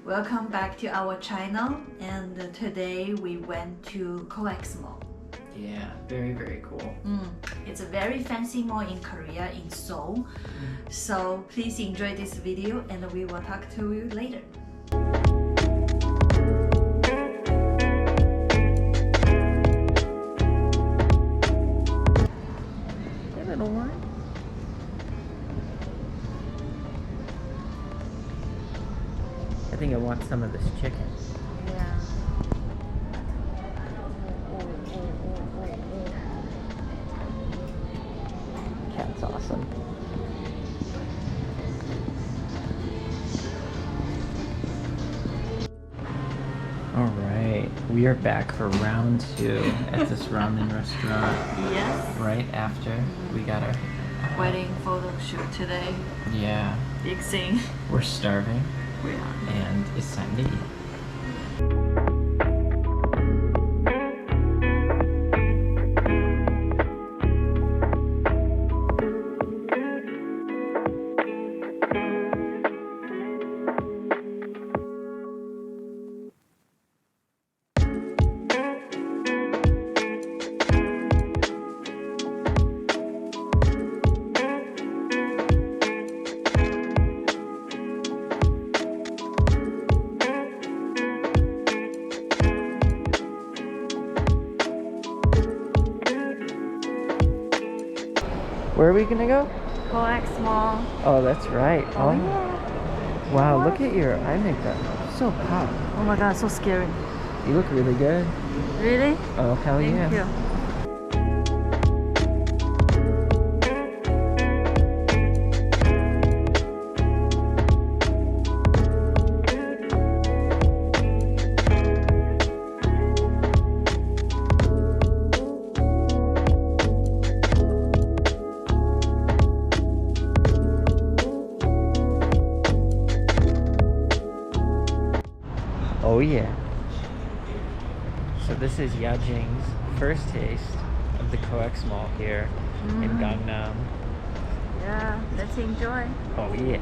Welcome back to our channel, and today we went to Coex Mall. Yeah, very cool. It's a very fancy mall in Korea, in Seoul. So please enjoy this video and we will talk to you later. Hey, little one. I think I want some of this chicken. Yeah. Cat's awesome. Alright, we are back for round 2 at this ramen restaurant. Yes. Right after we got our Wedding photo shoot today. Yeah, Big thing. we're starving We are. and it's time to eat. Where are we gonna go? Coex Mall. Oh, that's right. Oh, yeah. wow, look at your eye makeup. So pop. Oh my god, so scary. You look really good. Really? Oh, hell Thank yeah. you. Oh yeah. So this is Yajing's first taste of the Coex Mall here in Gangnam. Yeah, let's enjoy. Oh yeah.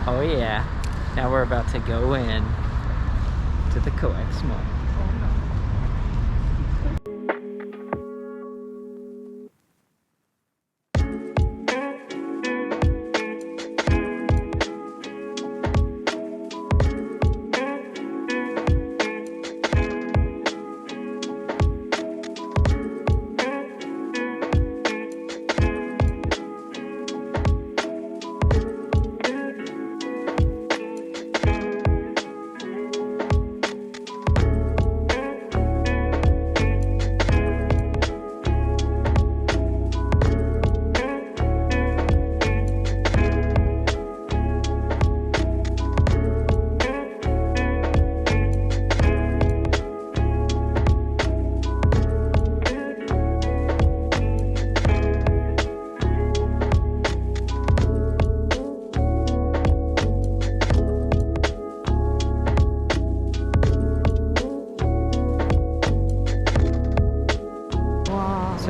Oh yeah. Now we're about to go in to the Coex Mall.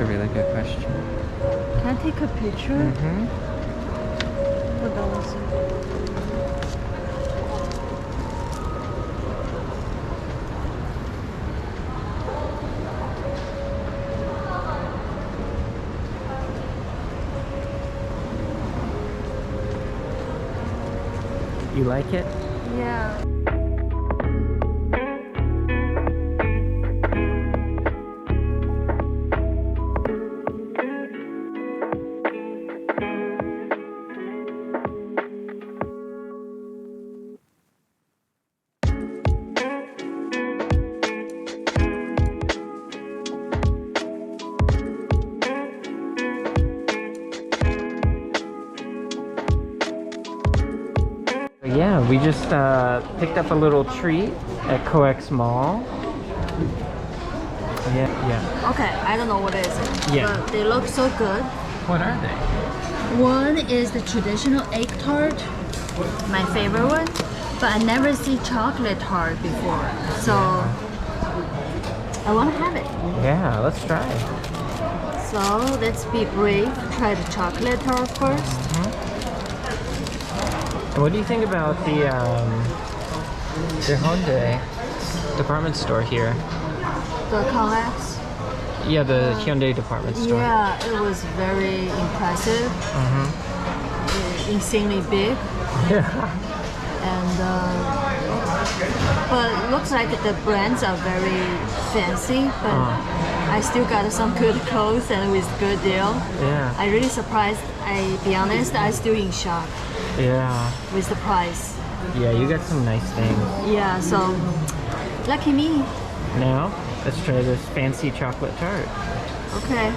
a really good question. Can I take a picture? Mm-hmm. What else? You like it? Yeah. Yeah, we just picked up a little treat at Coex Mall. Yeah. Okay, I don't know what it is. Yeah. But they look so good. What are they? One is the traditional egg tart, my favorite one. But I never see chocolate tart before. So I want to have it. Yeah, let's try. So let's be brave. Try the chocolate tart first. And what do you think about the Hongdae department store here? The Coex. Yeah, the Hyundai department store. Yeah, it was very impressive. Insanely big. Yeah. And but looks like the brands are very fancy. But I still got some good clothes and with good deal. Yeah. I really surprised. I be honest, I still in shock. Yeah. With the price. Yeah, you got some nice things. Yeah, so lucky me. Now, let's try this fancy chocolate tart. Okay.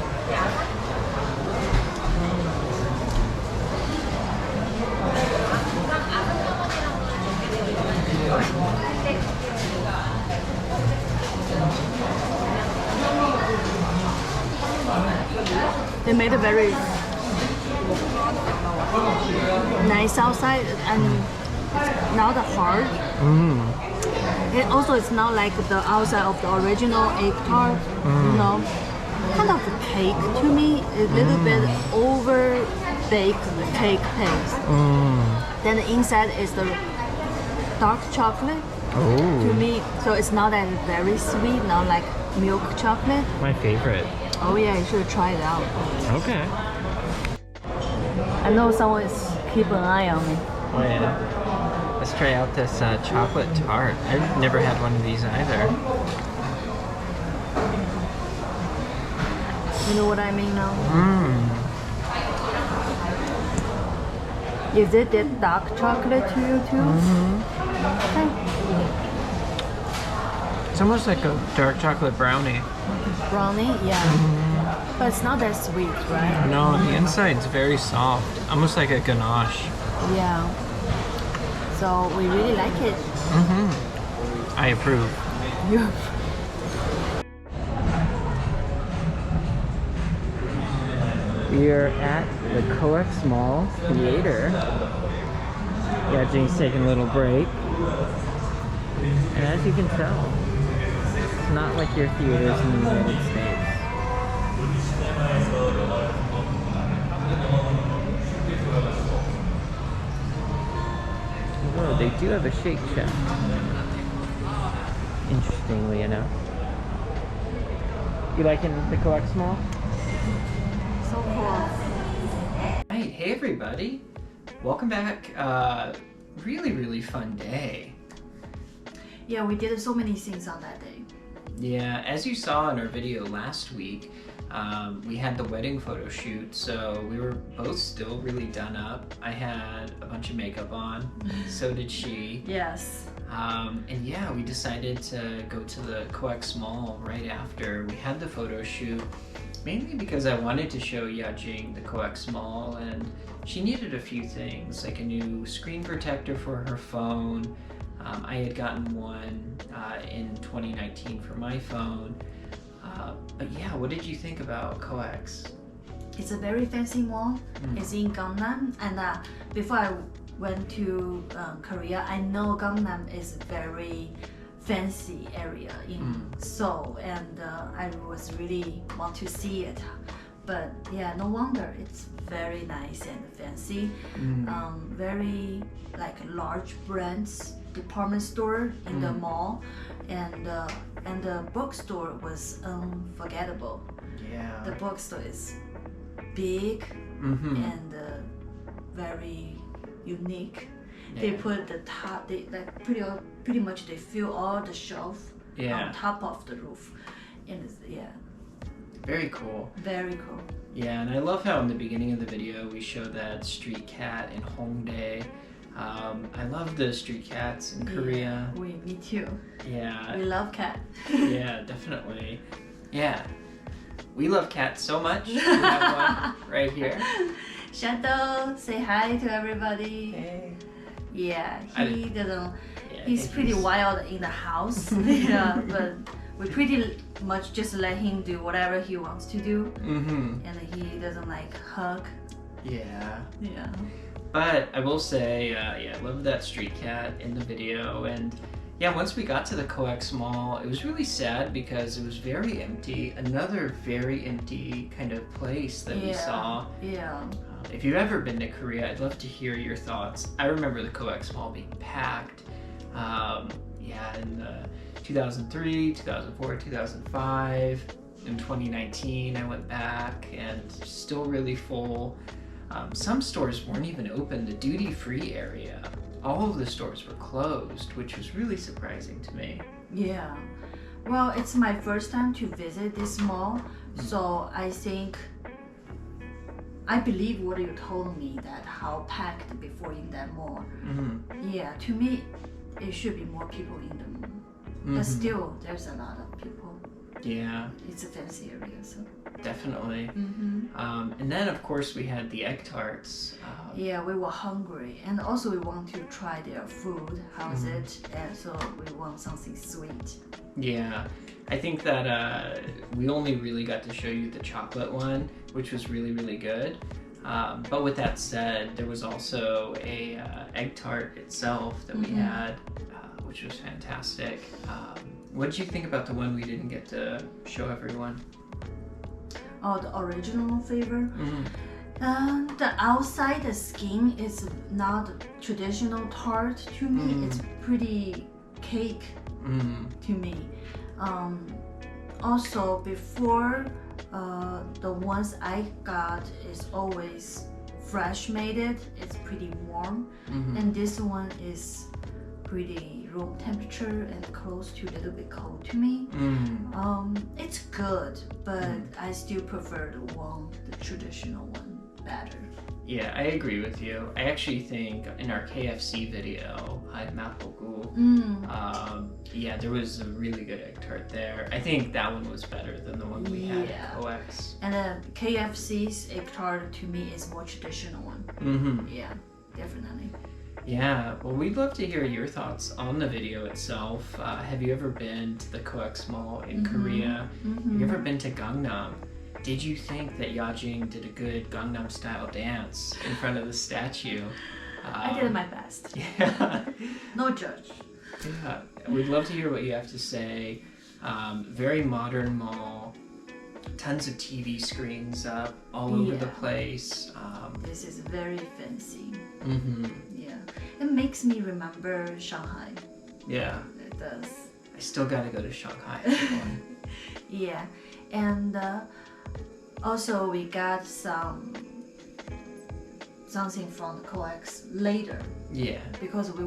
They made it very nice outside and not hard. It also it's not like the outside of the original egg tart, you know, kind of a cake to me, a little bit over baked cake paste. Then the inside is the dark chocolate to me, so it's not that very sweet, not like milk chocolate. My favorite. Oh yeah, you should try it out. Okay. I know someone is keep an eye on me. Oh yeah. Let's try out this chocolate tart. I've never had one of these either. You know what I mean now? Is it that dark chocolate to you too? Okay. It's almost like a dark chocolate brownie. Brownie, yeah. But it's not that sweet, right? No, the inside's very soft. Almost like a ganache. Yeah. So we really like it. I approve. Yeah. We are at the Coex Mall Theater. Yeah, Jane's taking a little break. And as you can tell, it's not like your theaters in the United States. Oh, they do have a Shake Shack. Interestingly enough. You liking the Coex Mall? So cool. Right, hey everybody. Welcome back. Really fun day. Yeah, we did so many things on that day. Yeah, as you saw in our video last week, we had the wedding photo shoot, so we were both still really done up. I had a bunch of makeup on, so did she. Yes. And yeah, we decided to go to the Coex Mall right after we had the photo shoot, mainly because I wanted to show Yajing the Coex Mall, and she needed a few things, like a new screen protector for her phone. I had gotten one in 2019 for my phone. But yeah, what did you think about Coex? It's a very fancy mall. It's in Gangnam, and before I went to Korea, I know Gangnam is very fancy area in Seoul, and I was really want to see it. But yeah, no wonder it's very nice and fancy. Very like large brands department store in the mall, and the bookstore was unforgettable. Yeah. The bookstore is big and very unique. They put the top, they like pretty much they fill all the shelf on top of the roof, and it's, very cool. Very cool. Yeah, and I love how in the beginning of the video we show that street cat in Hongdae. I love the street cats in Korea. Me too. Yeah. We love cat. Yeah, definitely. Yeah. We love cats so much. We have one right here. Shadow, say hi to everybody. Hey. Yeah, he doesn't. Yeah, he's pretty wild in the house. Yeah, but we pretty much just let him do whatever he wants to do, and he doesn't like hug. Yeah. Yeah. But I will say, I love that street cat in the video, and yeah, once we got to the Coex Mall, it was really sad because it was very empty. Another very empty kind of place that we saw. Yeah. If you've ever been to Korea, I'd love to hear your thoughts. I remember the Coex Mall being packed. In 2003, 2004, 2005. In 2019, I went back and still really full. Some stores weren't even open. The duty-free area, all of the stores were closed, which was really surprising to me. Yeah. Well, it's my first time to visit this mall, so I believe what you told me, that how packed before in that mall. Yeah, to me, it should be more people in the mall. But still, there's a lot of people. Yeah. It's a fancy area, so. Definitely. And then, of course, we had the egg tarts. Yeah, we were hungry, and also we want to try their food. How's it? And so we want something sweet. Yeah. I think that we only really got to show you the chocolate one, which was really, really good. But with that said, there was also a egg tart itself that we had, which was fantastic. What did you think about the one we didn't get to show everyone? Oh, the original flavor? The outside, the skin is not traditional tart to me. It's pretty cake to me. Also, before, the ones I got is always fresh made it. It's pretty warm. And this one is pretty room temperature and close to a little bit cold to me. It's good, but I still prefer the traditional one better. Yeah, I agree with you. I actually think in our KFC video, there was a really good egg tart there. I think that one was better than the one we had at Coex. And KFC's egg tart to me is more traditional one. Yeah, definitely. Yeah, well, we'd love to hear your thoughts on the video itself. Have you ever been to the Coex Mall in Korea? Have you ever been to Gangnam? Did you think that Yajing did a good Gangnam style dance in front of the statue? I did my best. Yeah. No judge. Yeah, we'd love to hear what you have to say. Very modern mall. Tons of TV screens up all over the place. This is very fancy. Yeah, it makes me remember Shanghai. Yeah, it does. I still gotta go to Shanghai. Yeah, and also we got something from the Coex later. Yeah, because we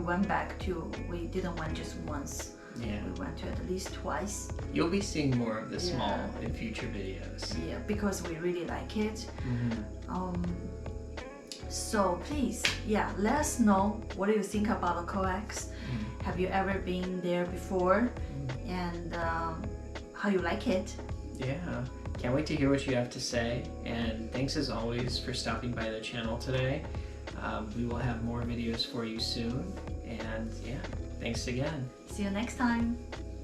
didn't went just once. Yeah, we went to at least twice. You'll be seeing more of this mall in future videos. Yeah, because we really like it. So please, let us know what do you think about the Coex. Have you ever been there before? And how you like it? Yeah, can't wait to hear what you have to say. And thanks as always for stopping by the channel today. We will have more videos for you soon. And yeah, thanks again. See you next time.